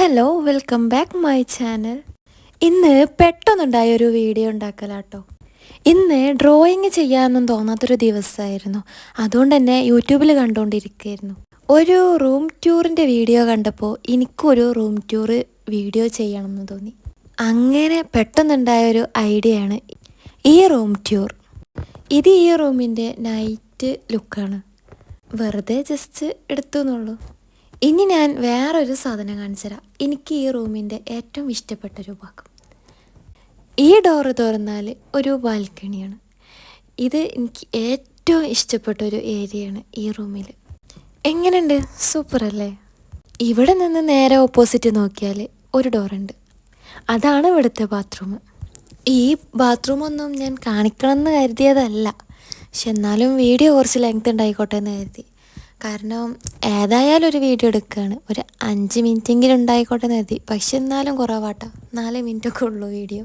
Hello welcome back my channel. ഇന്ന് പെട്ടെന്നുണ്ടായൊരു video ഉണ്ടാക്കലാട്ടോ. ഇന്ന് drawing ചെയ്യാനൊന്നും തോന്നാത്തൊരു ദിവസമായിരുന്നു. അതുകൊണ്ട് തന്നെ യൂട്യൂബിൽ കണ്ടുകൊണ്ടിരിക്കുകയായിരുന്നു. ഒരു റൂം ടൂറിൻ്റെ വീഡിയോ കണ്ടപ്പോൾ എനിക്കൊരു റൂം ടൂർ വീഡിയോ ചെയ്യണമെന്ന് തോന്നി. അങ്ങനെ പെട്ടെന്നുണ്ടായൊരു ഐഡിയയാണ് ഈ റൂം ടൂർ. ഇത് ഈ റൂമിൻ്റെ നൈറ്റ് ലുക്കാണ്. വെറുതെ ജസ്റ്റ് എടുത്തു എന്നുള്ളൂ. ഇനി ഞാൻ വേറൊരു സാധനം കാണിച്ചു തരാം. എനിക്ക് ഈ റൂമിൻ്റെ ഏറ്റവും ഇഷ്ടപ്പെട്ടൊരു ഭാഗം. ഈ ഡോറ് തുറന്നാൽ ഒരു ബാൽക്കണിയാണ്. ഇത് എനിക്ക് ഏറ്റവും ഇഷ്ടപ്പെട്ടൊരു ഏരിയയാണ് ഈ റൂമിൽ. എങ്ങനെയുണ്ട്? സൂപ്പർ അല്ലേ? ഇവിടെ നിന്ന് നേരെ ഓപ്പോസിറ്റ് നോക്കിയാൽ ഒരു ഡോറുണ്ട്. അതാണ് ഇവിടുത്തെ ബാത്റൂം. ഈ ബാത്റൂമൊന്നും ഞാൻ കാണിക്കണമെന്ന് കരുതിയതല്ല, പക്ഷെ എന്നാലും വീഡിയോ കുറച്ച് ലെങ്ത് ഉണ്ടായിക്കോട്ടെ എന്ന് കരുതി. കാരണം ഏതായാലും ഒരു വീഡിയോ എടുക്കുകയാണ്, ഒരു 5 മിനിറ്റെങ്കിലും ഉണ്ടായിക്കോട്ടെ എന്ന് കരുതി. പക്ഷെ എന്നാലും കുറവാട്ടോ, 4 മിനിറ്റൊക്കെ ഉള്ളൂ വീഡിയോ.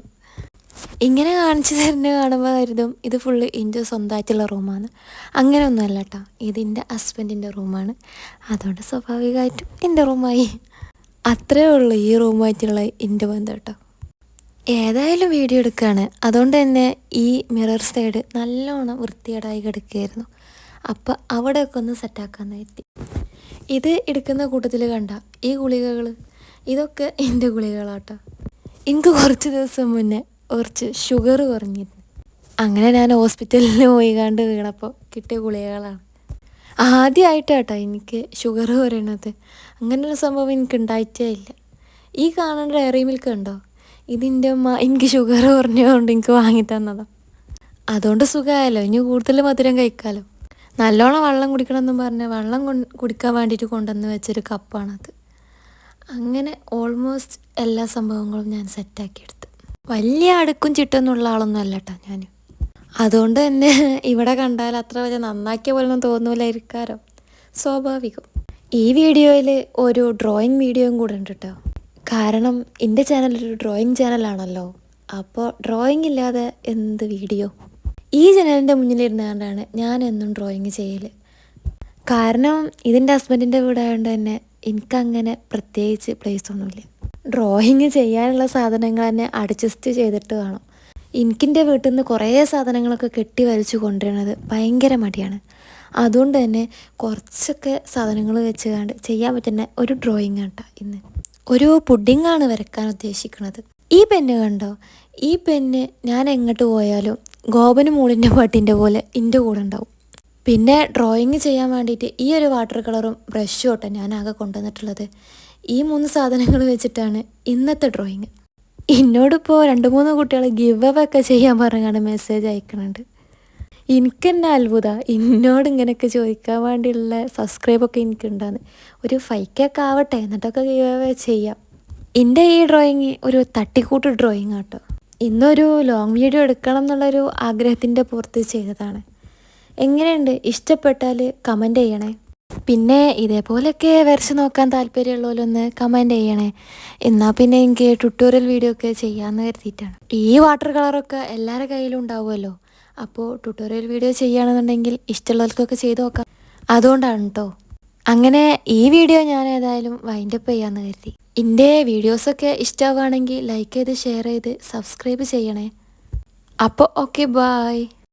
ഇങ്ങനെ കാണിച്ചു തരുന്നത് കാണുമ്പോൾ കരുതും ഇത് ഫുള്ള് എൻ്റെ സ്വന്തമായിട്ടുള്ള റൂമാണ്. അങ്ങനെയൊന്നുമല്ല കേട്ടോ, ഇത് എൻ്റെ ഹസ്ബൻഡിൻ്റെ റൂമാണ്. അതുകൊണ്ട് സ്വാഭാവികമായിട്ടും എൻ്റെ റൂമായി. അത്രേ ഉള്ളൂ ഈ റൂമായിട്ടുള്ള എൻ്റെ ബന്ധം കേട്ടോ. ഏതായാലും വീഡിയോ എടുക്കുകയാണ്, അതുകൊണ്ട് തന്നെ ഈ മിറർ സൈഡ് നല്ലോണം വൃത്തികേടായി കിടക്കുകയായിരുന്നു. അപ്പം അവിടെയൊക്കെ ഒന്ന് സെറ്റാക്കാമെന്ന് കരുതി. ഇത് എടുക്കുന്ന കൂട്ടത്തിൽ കണ്ട ഈ ഗുളികകൾ, ഇതൊക്കെ എൻ്റെ ഗുളികകളാട്ടോ. എനിക്ക് കുറച്ച് ദിവസം മുന്നേ കുറച്ച് ഷുഗർ കുറഞ്ഞിരുന്നു. അങ്ങനെ ഞാൻ ഹോസ്പിറ്റലിൽ പോയി കണ്ട് വീണപ്പോൾ കിട്ടിയ ഗുളികകളാണ്. ആദ്യമായിട്ടാട്ടോ എനിക്ക് ഷുഗർ കുറയണത്. അങ്ങനൊരു സംഭവം എനിക്ക് ഉണ്ടായിട്ടേ ഇല്ല. ഈ കാണേണ്ട ഡയറി മിൽക്ക് ഉണ്ടോ, ഇതിൻ്റെ അമ്മ എനിക്ക് ഷുഗർ കുറഞ്ഞതുകൊണ്ട് എനിക്ക് വാങ്ങി തന്നതാണ്. അതുകൊണ്ട് സുഖമായല്ലോ, ഇനി കൂടുതൽ മധുരം കഴിക്കാമല്ലോ. നല്ലോണം വെള്ളം കുടിക്കണമെന്നും പറഞ്ഞ് വെള്ളം കുടിക്കാൻ വേണ്ടിയിട്ട് കൊണ്ടുവന്ന് വെച്ചൊരു കപ്പാണത്. അങ്ങനെ ഓൾമോസ്റ്റ് എല്ലാ സംഭവങ്ങളും ഞാൻ സെറ്റാക്കിയെടുത്തു. വലിയ അടുക്കും ചിട്ടൊന്നുള്ള ആളൊന്നും അല്ല കേട്ടോ ഞാൻ. അതുകൊണ്ട് തന്നെ ഇവിടെ കണ്ടാൽ അത്ര വലിയ നന്നാക്കിയ പോലൊന്നും തോന്നൂലായിരിക്കാരോ, സ്വാഭാവികം. ഈ വീഡിയോയിൽ ഒരു ഡ്രോയിങ് വീഡിയോയും കൂടെ ഉണ്ട് കേട്ടോ. കാരണം എൻ്റെ ചാനലൊരു ഡ്രോയിങ് ചാനലാണല്ലോ, അപ്പോൾ ഡ്രോയിങ് ഇല്ലാതെ എന്ത് വീഡിയോ. ഈ ചാനലിൻ്റെ മുന്നിലിരുന്ന് കണ്ടാണ് ഞാൻ എന്നും ഡ്രോയിങ് ചെയ്യൽ. കാരണം ഇതിൻ്റെ ഹസ്ബൻഡിൻ്റെ വീടായതുകൊണ്ട് തന്നെ എനിക്കങ്ങനെ പ്രത്യേകിച്ച് പ്ലേസ് ഒന്നുമില്ല. ഡ്രോയിങ് ചെയ്യാനുള്ള സാധനങ്ങൾ തന്നെ അഡ്ജസ്റ്റ് ചെയ്തിട്ട് വേണം. എനിക്കെൻ്റെ വീട്ടിൽ നിന്ന് കുറേ സാധനങ്ങളൊക്കെ കെട്ടി വലിച്ചു കൊണ്ടുവരുന്നത് ഭയങ്കര മടിയാണ്. അതുകൊണ്ട് തന്നെ കുറച്ചൊക്കെ സാധനങ്ങൾ വെച്ച് കണ്ട് ചെയ്യാൻ പറ്റുന്ന ഒരു ഡ്രോയിങ് കേട്ടോ ഇന്ന്. ഒരു പുഡിങ്ങാണ് വരയ്ക്കാൻ ഉദ്ദേശിക്കുന്നത്. ഈ പെന്ന് കണ്ടോ, ഈ പെന്ന് ഞാൻ എങ്ങോട്ട് പോയാലും ഗോപന് മൂളിൻ്റെ പാട്ടിൻ്റെ പോലെ എൻ്റെ കൂടെ ഉണ്ടാവും. പിന്നെ ഡ്രോയിങ് ചെയ്യാൻ വേണ്ടിയിട്ട് ഈ ഒരു വാട്ടർ കളറും ബ്രഷും കേട്ടോ ഞാൻ ആകെ കൊണ്ടുവന്നിട്ടുള്ളത്. ഈ 3 സാധനങ്ങൾ വെച്ചിട്ടാണ് ഇന്നത്തെ ഡ്രോയിങ്. എന്നോടിപ്പോൾ 2-3 കുട്ടികൾ ഗിവ് അവേ ഒക്കെ ചെയ്യാൻ പറഞ്ഞാണ് മെസ്സേജ് അയക്കുന്നുണ്ട്. എനിക്ക് തന്നെ അത്ഭുതമാണ്, എന്നോട് ഇങ്ങനെയൊക്കെ ചോദിക്കാൻ വേണ്ടിയുള്ള സബ്സ്ക്രൈബൊക്കെ എനിക്കുണ്ടാകുന്നത്. ഒരു 5K ഒക്കെ ആവട്ടെ, എന്നിട്ടൊക്കെ ഗിവ് അവേ ചെയ്യാം. എൻ്റെ ഈ ഡ്രോയിങ് ഒരു തട്ടിക്കൂട്ട് ഡ്രോയിങ് കേട്ടോ. ഇന്നൊരു ലോങ് വീഡിയോ എടുക്കണം എന്നുള്ളൊരു ആഗ്രഹത്തിൻ്റെ പുറത്ത് ചെയ്തതാണ്. എങ്ങനെയുണ്ട്? ഇഷ്ടപ്പെട്ടാൽ കമൻറ്റ് ചെയ്യണേ. പിന്നെ ഇതേപോലെയൊക്കെ വരച്ച് നോക്കാൻ താല്പര്യമുള്ളവരൊന്ന് കമൻറ്റ് ചെയ്യണേ. എന്നാൽ പിന്നെ എനിക്ക് ട്യൂട്ടോറിയൽ വീഡിയോ ഒക്കെ ചെയ്യാമെന്ന് കരുതിയിട്ടാണ്. ഈ വാട്ടർ കളറൊക്കെ എല്ലാവരുടെ കയ്യിലും ഉണ്ടാവുമല്ലോ, അപ്പോൾ ട്യൂട്ടോറിയൽ വീഡിയോ ചെയ്യുകയാണെന്നുണ്ടെങ്കിൽ ഇഷ്ടമുള്ളവർക്കൊക്കെ ചെയ്ത് നോക്കാം. അതുകൊണ്ടാണ് കേട്ടോ. അങ്ങനെ ഈ വീഡിയോ ഞാൻ ഏതായാലും വൈൻഡപ്പ് ചെയ്യാമെന്ന് കരുതി. എൻ്റെ വീഡിയോസൊക്കെ ഇഷ്ടമാവുകയാണെങ്കിൽ ലൈക്ക് ചെയ്ത് ഷെയർ ചെയ്ത് സബ്സ്ക്രൈബ് ചെയ്യണേ. അപ്പോൾ ഓക്കെ, ബായ്.